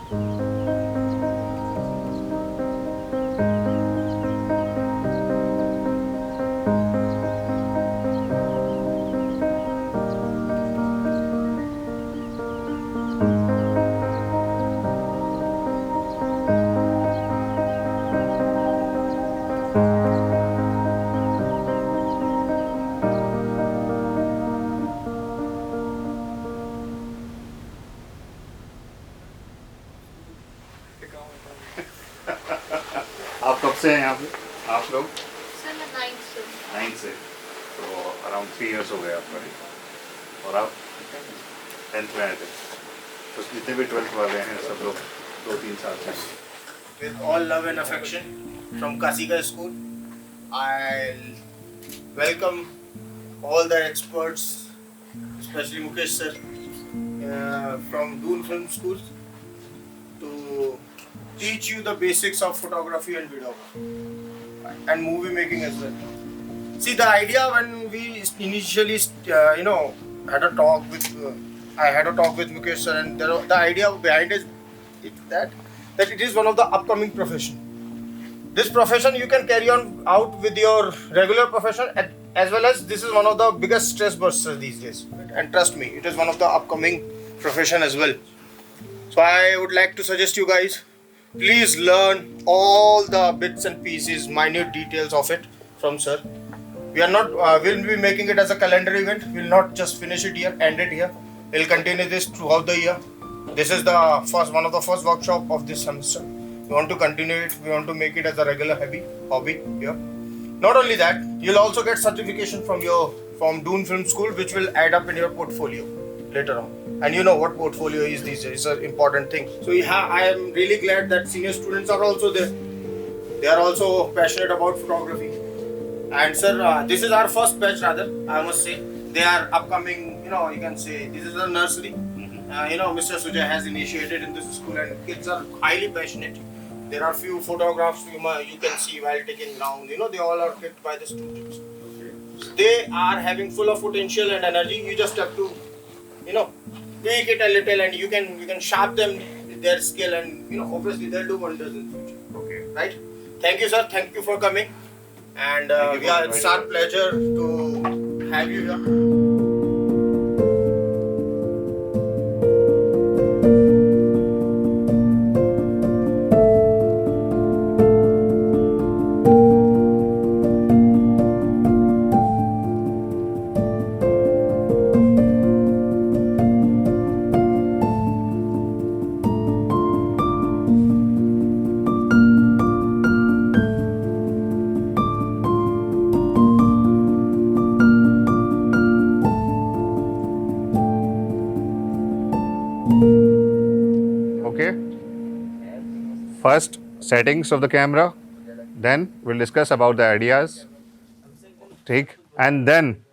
आप कब से हैं यहाँ पे आप लोग? सर मैं 9th से तो अराउंड 3 इयर्स हो गए आपका। और आप 10th में आए थे, तो जितने भी 12th वाले हैं सब लोग 2-3 साल से। With all love and affection from Kasiga School, I welcome all the experts, especially Mukesh sir from Doon Film School, to teach you the basics of photography and videography and movie making as well. See, the idea when we initially, had a talk with, I had a talk with Mukesh sir, and the idea behind it is that it is one of the upcoming profession. This profession you can carry on out with your regular profession, as well as this is one of the biggest stress busters these days. And trust me, it is one of the upcoming profession as well. So I would like to suggest you guys, please learn all the bits and pieces, minute details of it from sir. We are not, we'll be making it as a calendar event. We'll not just finish it here, end it here. We'll continue this throughout the year. This is the one of the first workshop of this semester. We want to continue it. We want to make it as a regular hobby here. Not only that, you'll also get certification from Doon Film School, which will add up in your portfolio later on. And you know what portfolio is these days. It's an important thing. So I am really glad that senior students are also there. They are also passionate about photography. And sir, this is our first batch rather, I must say. They are upcoming, you can say, this is a nursery. Mr. Sujay has initiated in this school, and kids are highly passionate. There are few photographs you can see while taking round. They all are clicked by the students. They are having full of potential and energy. You just have to, tweak it a little, and you can sharp them with their skill, and obviously they'll do wonders in future. Okay. Right? Thank you, sir. Thank you for coming. And it's our pleasure to have you here. Okay. First, settings of the camera. Then we'll discuss about the ideas. Take, and then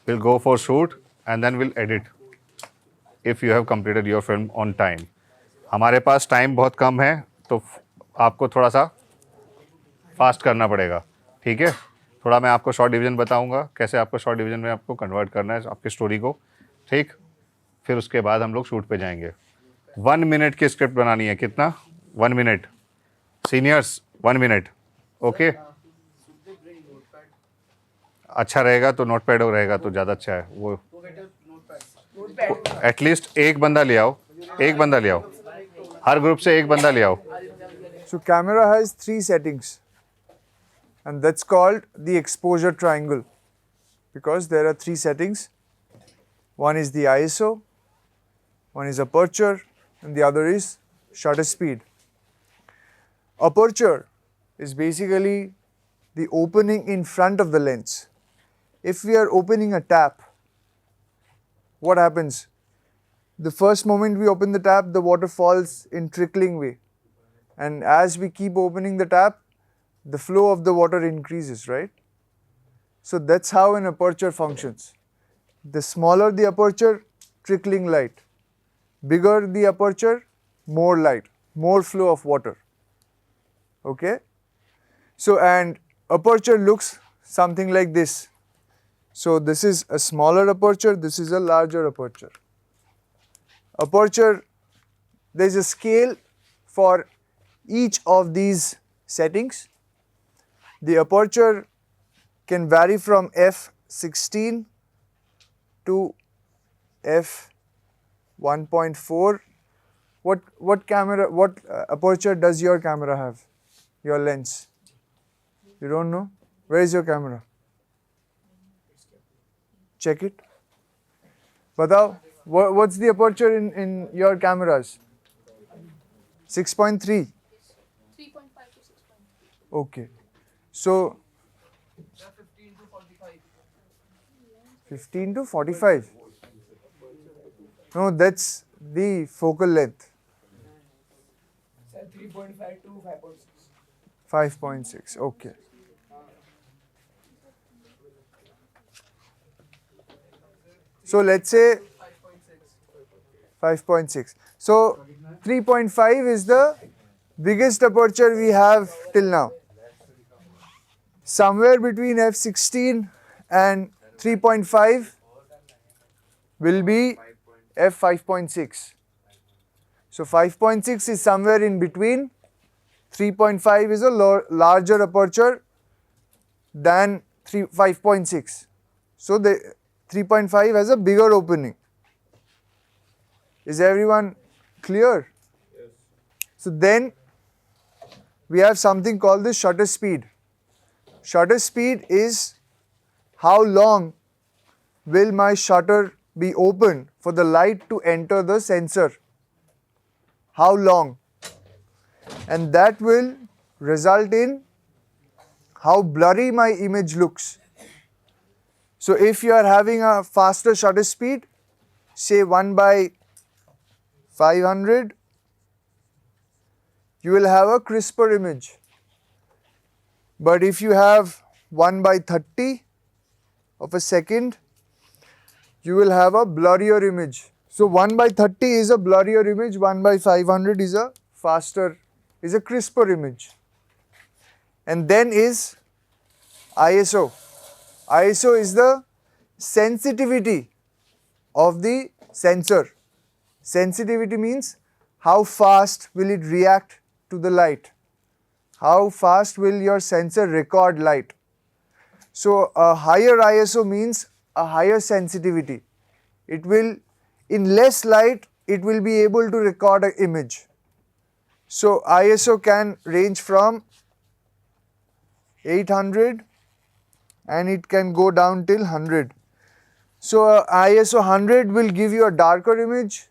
we'll go for shoot, and then we'll edit. If you have completed your film on time. हमारे पास time बहुत कम है, तो आपको थोड़ा सा fast करना पड़ेगा, ठीक है? थोड़ा मैं आपको शॉर्ट डिवीज़न बताऊंगा, कैसे आपको शॉर्ट डिवीज़न में आपको कन्वर्ट करना है आपकी स्टोरी को, ठीक? फिर उसके बाद हम लोग शूट पे जाएंगे। 1 मिनट की स्क्रिप्ट बनानी है, कितना? 1 मिनट। Seniors 1 minute, okay? अच्छा रहेगा तो नोटपैड हो रहेगा तो ज़्यादा अच्छा है। वो एटलीस्ट एक बंदा ले आओ, हर ग्रुप से एक बंदा ले आओ। So camera has 3 settings, and that's called the exposure triangle, because there are 3 settings. One is the ISO, one is aperture, and the other is shutter speed. Aperture is basically the opening in front of the lens. If we are opening a tap, what happens? The first moment we open the tap, the water falls in trickling way. And as we keep opening the tap, the flow of the water increases, right? So that's how an aperture functions. The smaller the aperture, trickling light. Bigger the aperture, more light, more flow of water. Okay? So, and aperture looks something like this. So this is a smaller aperture, this is a larger aperture. Aperture there's a scale for each of these settings. The aperture can vary from f16 to f1.4. What aperture does your camera have? Your lens? You don't know? Where is your camera? Check it. Batao, what's the aperture in your cameras? 6.3. 3.5 to 6.3. Okay. So 15 to 45. No, that's the focal length. 3.5 to 5.6. 5.6. Okay. So let's say 5.6. So 3.5 is the biggest aperture we have till now. Somewhere between f16 and 3.5 will be f5.6. So 5.6 is somewhere in between. 3.5 is a larger aperture than 5.6. So the 3.5 has a bigger opening. Is everyone clear? Yes. So then we have something called the shutter speed. Shutter speed is how long will my shutter be open for the light to enter the sensor. How long? And that will result in how blurry my image looks. So if you are having a faster shutter speed, say 1/500, you will have a crisper image. But if you have 1/30 of a second, you will have a blurrier image. So 1/30 is a blurrier image, 1/500 is a faster, is a crisper image. And then is ISO. ISO is the sensitivity of the sensor. Sensitivity means how fast will it react to the light. How fast will your sensor record light. So a higher ISO means a higher sensitivity. It will, in less light, it will be able to record an image. So ISO can range from 800 and it can go down till 100. So ISO 100 will give you a darker image,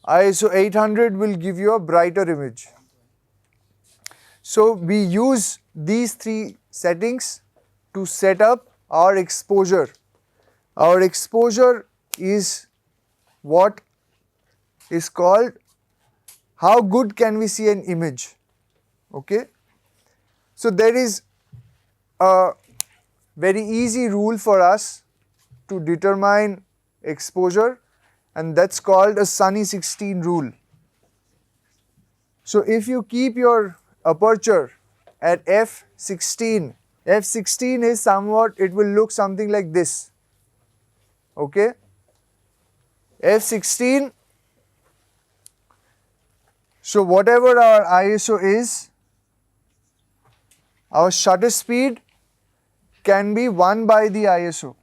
ISO 800 will give you a brighter image. So we use these three settings to set up our exposure. Our exposure is what is called how good can we see an image. Okay. So there is a very easy rule for us to determine exposure, and that's called a Sunny 16 rule. So if you keep your aperture at f16, f16 is somewhat, it will look something like this. Okay. f16, so whatever our ISO is, our shutter speed can be 1 by the ISO.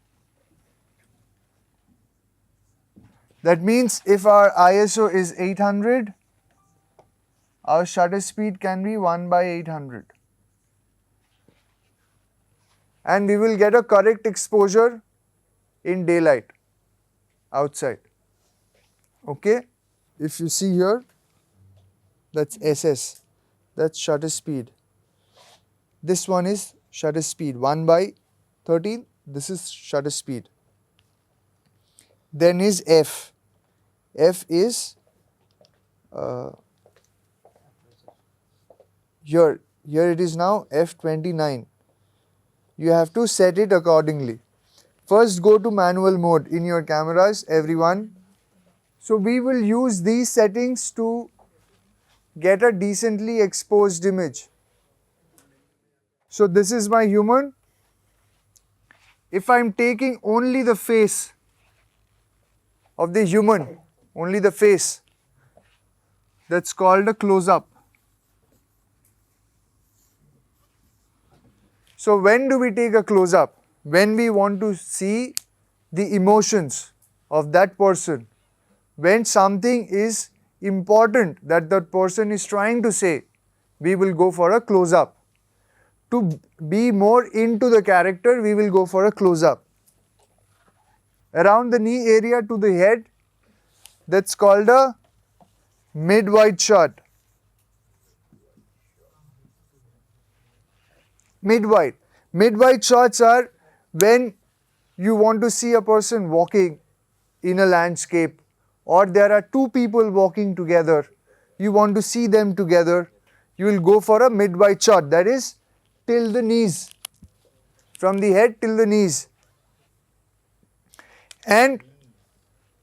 That means if our ISO is 800, our shutter speed can be 1/800. And we will get a correct exposure in daylight outside. Okay? If you see here, that's SS, that's shutter speed. This one is shutter speed 1/13, this is shutter speed. Then is F. F is here it is now f29. You have to set it accordingly. First go to manual mode in your cameras, everyone. So we will use these settings to get a decently exposed image. So this is my human. If I am taking only the face of the human, only the face, That's called a close-up. So when do we take a close-up? When we want to see the emotions of that person. When something is important that that person is trying to say, we will go for a close-up. To be more into the character, we will go for a close-up. Around the knee area to the head, that's called a mid-wide shot. Mid-wide. Mid-wide shots are when you want to see a person walking in a landscape, or there are two people walking together. You want to see them together. You will go for a mid-wide shot, that is till the knees, from the head till the knees. And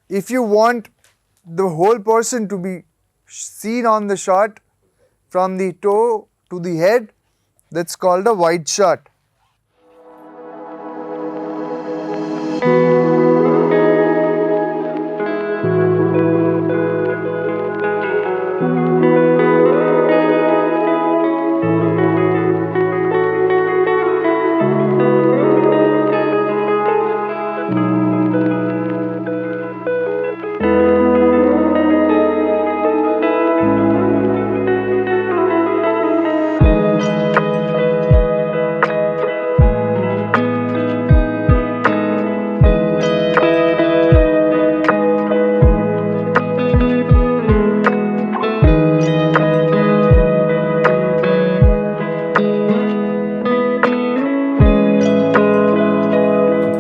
if you want the whole person to be seen on the shot from the toe to the head, that's called a wide shot.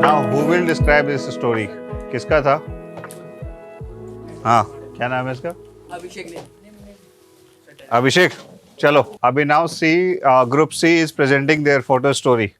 Now, who will describe this story? किसका था? हाँ, क्या नाम है इसका? Abhishek. चलो. Abhi now see, group C is presenting their photo story.